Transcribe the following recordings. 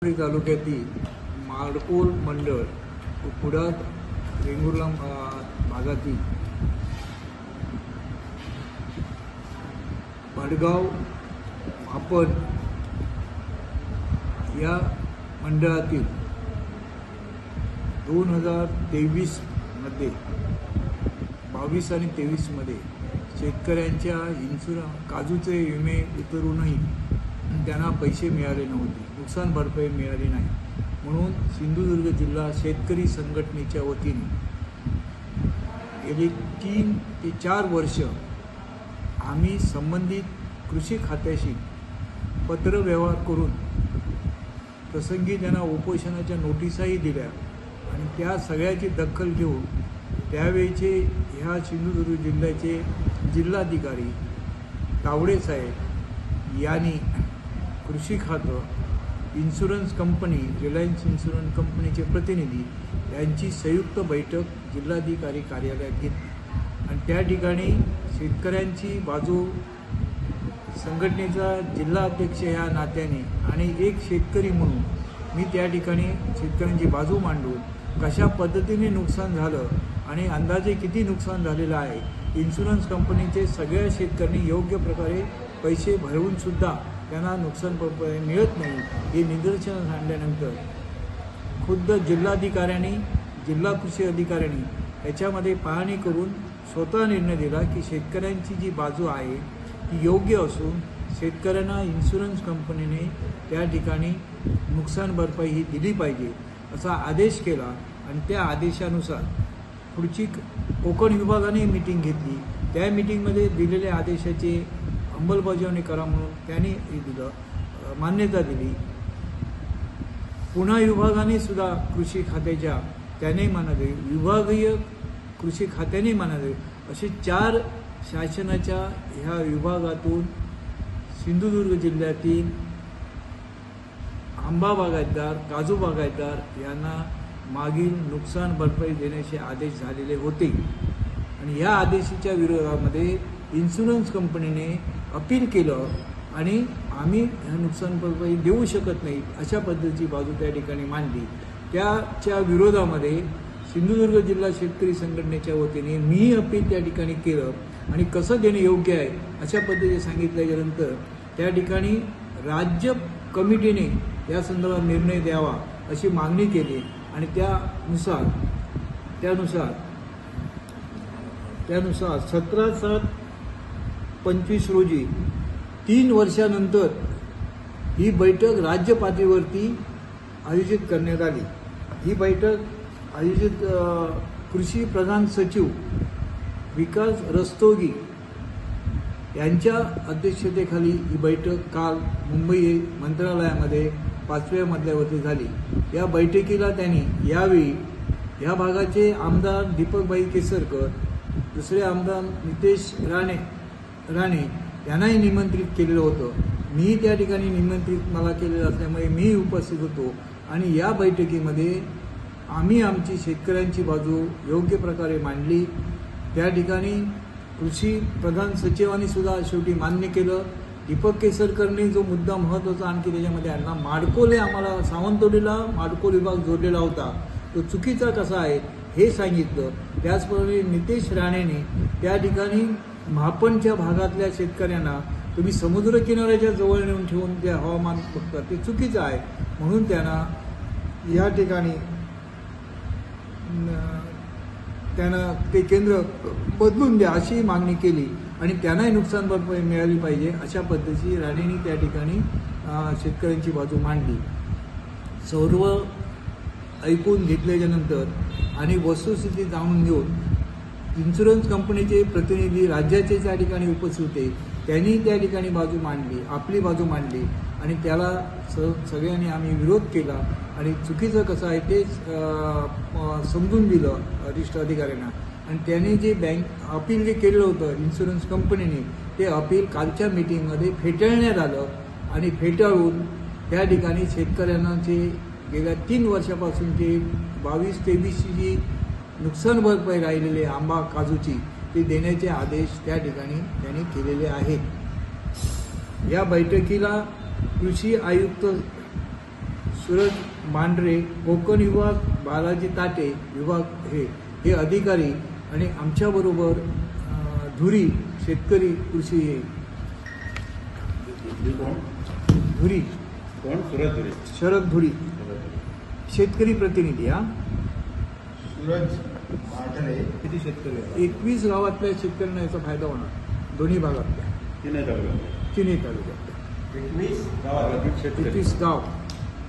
तालुक्यातील माडकोल मंडळ कुडाळ वेंगुर्ला भागातील भडगाव मापन या मंडळातील 2023 मध्ये 22 आणि 23 मध्ये शेतकऱ्यांच्या काजूचे विमे उतरूनही त्यांना पैसे मिळाले नव्हते, नुकसान भरपाई मिळाली नाही। म्हणून सिंधुदुर्ग जिल्हा शेतकरी संघटनेच्या वतीने गेली 3 ते 4 वर्ष आम्ही संबंधित कृषी खात्याशी पत्रव्यवहार करून प्रसंगी त्यांना उपोषणाच्या नोटिसाही दिल्या आणि त्या सगळ्याची दखल घेऊन त्यावेळेचे ह्या सिंधुदुर्ग जिल्ह्याचे जिल्हाधिकारी तावडे साहेब यांनी कृषी खातं, इन्शुरन्स कंपनी, रिलायन्स इन्शुरन्स कंपनीचे प्रतिनिधी यांची संयुक्त बैठक जिल्हाधिकारी कार्यालयात घेतली आणि त्या ठिकाणी शेतकऱ्यांची बाजू संघटनेचा जिल्हा अध्यक्ष या नात्याने आणि एक शेतकरी म्हणून मी त्या ठिकाणी शेतकऱ्यांची बाजू मांडून कशा पद्धतीने नुकसान झालं आणि अंदाजे किती नुकसान झालेलं आहे, इन्शुरन्स कंपनीचे सगळ्या शेतकऱ्यांनी योग्य प्रकारे पैसे भरवून सुद्धा त्यांना नुकसान भरपाई मिळत नाही हे निदर्शनास आणल्यानंतर खुद्द जिल्हाधिकाऱ्यांनी, जिल्हा कृषी अधिकाऱ्यांनी याच्यामध्ये पाहणी करून स्वतः निर्णय दिला की शेतकऱ्यांची जी बाजू आहे ती योग्य असून शेतकऱ्यांना इन्शुरन्स कंपनीने त्या ठिकाणी नुकसान भरपाई ही दिली पाहिजे असा आदेश केला आणि त्या आदेशानुसार पुढची कोकण विभागाने मीटिंग घेतली। त्या मीटिंगमध्ये दिलेल्या आदेशाची अंमलबजावणी करा म्हणून त्यांनी दिलं, मान्यता दिली। पुणे विभागाने सुद्धा कृषी खात्याच्या त्याने मान्यता, विभागीय कृषी खात्याने मान्यता, असे 4 शासनाच्या ह्या विभागातून सिंधुदुर्ग जिल्ह्यातील आंबा बागायतदार, काजू बागायतदार यांना मागील नुकसान भरपाई देण्याचे आदेश झालेले होते आणि या आदेशाच्या विरोधामध्ये इन्शुरन्स कंपनीने अपील केलं आणि आम्ही ह्या नुकसान भरपाई देऊ शकत नाही अशा पद्धतीची बाजू त्या ठिकाणी मांडली। त्याच्या विरोधामध्ये सिंधुदुर्ग जिल्हा शेतकरी संघटनेच्या वतीने मी अपील त्या ठिकाणी केलं आणि कसं देणे योग्य आहे अशा पद्धतीने सांगितल्यानंतर त्या ठिकाणी राज्य कमिटीने या संदर्भात निर्णय द्यावा अशी मागणी केली आणि त्यानुसार 17/7/25 रोजी 3 वर्षानंतर ही बैठक राज्य पातळीवरती आयोजित करण्यात आली। ही बैठक आयोजित कृषी प्रधान सचिव विकास रस्तोगी यांच्या अध्यक्षतेखाली ही बैठक काल मुंबई मंत्रालयामध्ये 5व्या मजल्यावरती झाली। या बैठकीला त्यांनी यावेळी या भागाचे आमदार दीपकभाई केसरकर, दुसरे आमदार नितेश राणे यांनाही निमंत्रित केलेलं होतं। मी त्या ठिकाणी निमंत्रित मला केलेलं असल्यामुळे मी उपस्थित होतो आणि या बैठकीमध्ये आम्ही आमची शेतकऱ्यांची बाजू योग्य प्रकारे मांडली। त्या ठिकाणी कृषी प्रधान सचिवांनी सुद्धा शेवटी मान्य केलं। दीपक केसरकरने जो मुद्दा महत्त्वाचा आणखी त्याच्यामध्ये आणला, माडकोले आम्हाला सावंतवाडीला माडकोल विभाग जोडलेला होता, तो चुकीचा कसा आहे हे सांगितलं। त्याचप्रमाणे नितेश राणेने त्या ठिकाणी मापनच्या भागातल्या शेतकऱ्यांना तुम्ही समुद्र किनाऱ्याच्या जवळ नेऊन ठेवून जे हवामान बघतात ते चुकीचं आहे म्हणून त्यांना या ठिकाणी त्यांना ते केंद्र बदलून द्या अशी मागणी केली आणि त्यांनाही नुकसान भरपाई मिळाली पाहिजे अशा पद्धतीची राणेंनी त्या ठिकाणी शेतकऱ्यांची बाजू मांडली। सर्व ऐकून घेतल्याच्यानंतर आणि वस्तुस्थिती जाणून घेऊन इन्शुरन्स कंपनीचे प्रतिनिधी राज्याचे त्या ठिकाणी उपस्थित होते, त्यांनी त्या ठिकाणी बाजू मांडली, आपली बाजू मांडली आणि त्याला सगळ्यांनी आम्ही विरोध केला आणि चुकीचं कसं आहे ते समजून दिलं वरिष्ठ अधिकाऱ्यांना आणि त्याने जे अपील जे केलेलं होतं इन्शुरन्स कंपनीने ते अपील कालच्या मीटिंगमध्ये फेटाळण्यात आलं आणि फेटाळून त्या ठिकाणी शेतकऱ्यांना जे गेल्या 3 वर्षापासूनचे 22-23ची जी नुकसान भरपाई राहिलेली आंबा काजूची ते देण्याचे आदेश त्या ठिकाणी त्यांनी केलेले आहेत। या बैठकीला कृषी आयुक्त सूरज मांढरे, कोकण विभाग बालाजी ताटे विभाग हे अधिकारी आणि आमच्याबरोबर धुरी शेतकरी कृषी धुरी कोण? सूरज धुरी. शरद धुरी शेतकरी प्रतिनिधी. सूरज मांढरे. किती शेतकरी आहेत? 21 गावातल्या शेतकऱ्यांना याचा फायदा होणार, दोन्ही भागातल्या, तिन्ही तालुक्यात 21 गावात 21 गाव.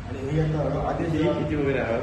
आणि हे आता आदेश किती वगैरे आहे?